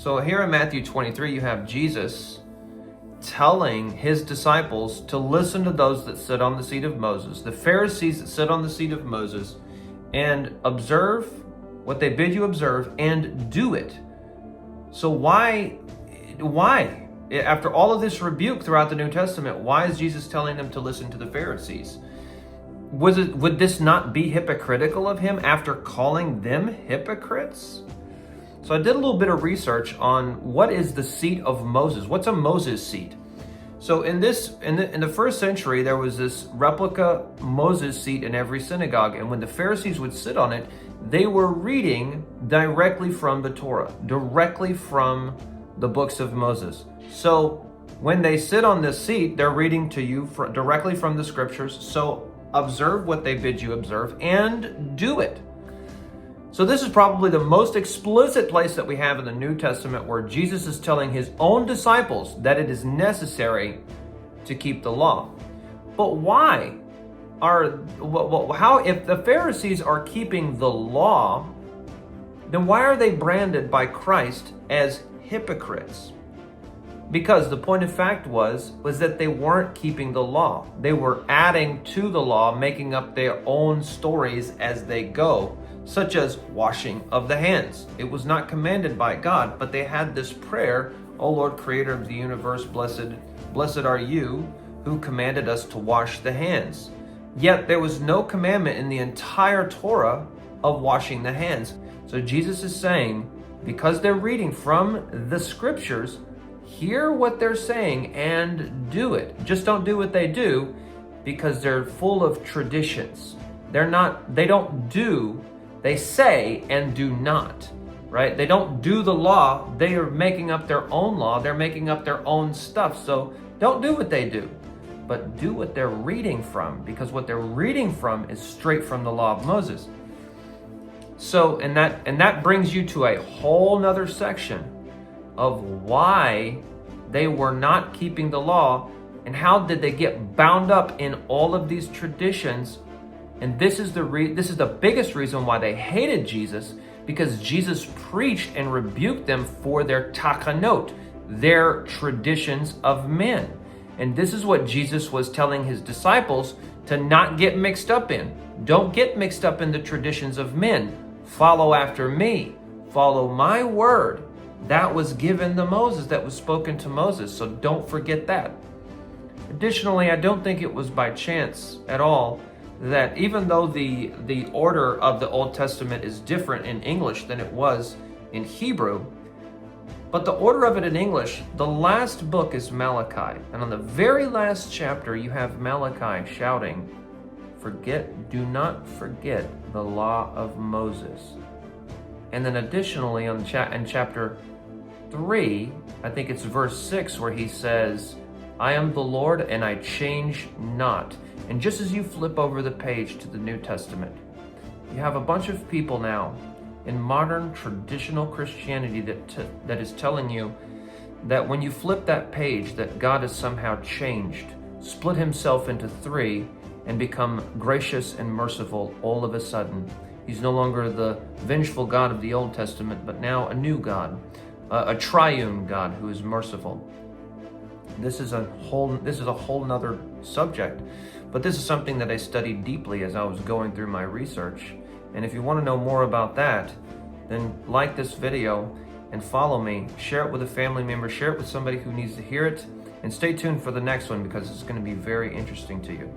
So here in Matthew 23, you have Jesus telling his disciples to listen to those that sit on the seat of Moses, the Pharisees that sit on the seat of Moses, and observe what they bid you observe and do it. So why? After all of this rebuke throughout the New Testament, why is Jesus telling them to listen to the Pharisees? Would this not be hypocritical of him after calling them hypocrites? So I did a little bit of research on what is the seat of Moses. What's a Moses seat? So in the first century, there was this replica Moses seat in every synagogue, and when the Pharisees would sit on it, they were reading directly from the Torah, directly from the books of Moses. So when they sit on this seat, they're reading to you directly from the scriptures. So observe what they bid you observe and do it. So this is probably the most explicit place that we have in the New Testament where Jesus is telling his own disciples that it is necessary to keep the law. But why? How, if the Pharisees are keeping the law, then why are they branded by Christ as hypocrites? Because the point of fact was that they weren't keeping the law. They were adding to the law, making up their own stories as they go, such as washing of the hands. It was not commanded by God, but they had this prayer, "O Lord, creator of the universe, blessed are you who commanded us to wash the hands." Yet there was no commandment in the entire Torah of washing the hands. So Jesus is saying, because they're reading from the scriptures, hear what they're saying and do it. Just don't do what they do, because they're full of traditions. They say and do not, right? They don't do the law. They are making up their own law. They're making up their own stuff. So don't do what they do, but do what they're reading from, because what they're reading from is straight from the law of Moses. So, and that brings you to a whole nother section of why they were not keeping the law and how did they get bound up in all of these traditions. And this is the biggest reason why they hated Jesus, because Jesus preached and rebuked them for their takanot, their traditions of men. And this is what Jesus was telling his disciples to not get mixed up in. Don't get mixed up in the traditions of men. Follow after me. Follow my word. That was given to Moses, that was spoken to Moses. So don't forget that. Additionally, I don't think it was by chance at all that even though the order of the Old Testament is different in English than it was in Hebrew, but the order of it in English, the last book is Malachi. And on the very last chapter, you have Malachi shouting, do not forget the law of Moses. And then additionally in chapter 3, I think it's verse 6, where he says, I am the Lord and I change not. And just as you flip over the page to the New Testament, you have a bunch of people now in modern traditional Christianity that is telling you that when you flip that page, that God has somehow changed, split himself into three, and become gracious and merciful all of a sudden. He's no longer the vengeful God of the Old Testament, but now a new God, a triune God who is merciful. This is a whole nother subject, but this is something that I studied deeply as I was going through my research. And if you want to know more about that, then like this video and follow me. Share it with a family member. Share it with somebody who needs to hear it. And stay tuned for the next one, because it's going to be very interesting to you.